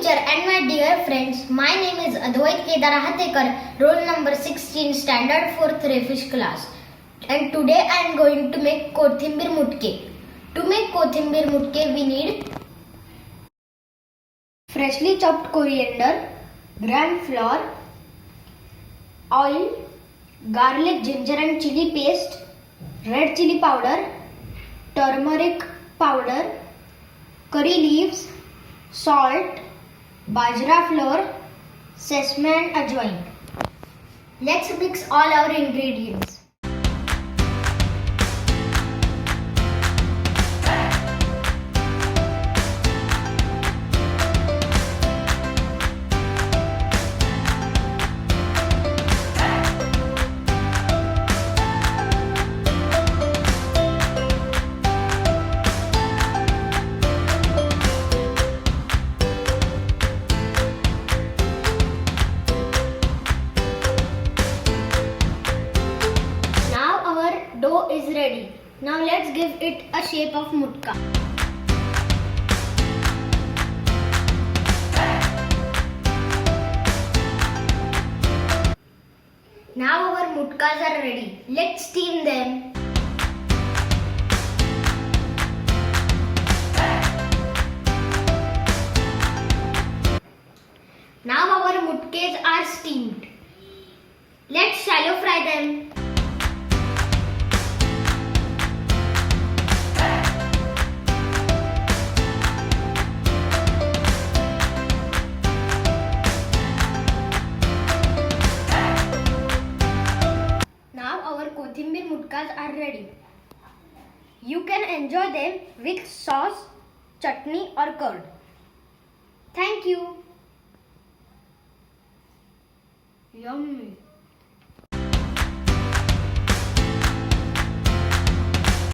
teacher and my dear friends, my name is Adwait roll number 16, standard 4th Refish class. And today I am going to make Kothimbir Mutke. To make Kothimbir Mutke, we need freshly chopped coriander, gram flour, oil, garlic, ginger and chili paste, red chili powder, turmeric powder, curry leaves, salt, bajra flour, sesame and adwait. Let's mix all our ingredients. Dough is ready. Now let's give it a shape of mutka. Now our mutkas are ready. Let's steam them. Now our mutkes are steamed. Let's shallow fry them. Kothimbir mutkas are ready. You can enjoy them with sauce, chutney or curd. Thank you. Yummy.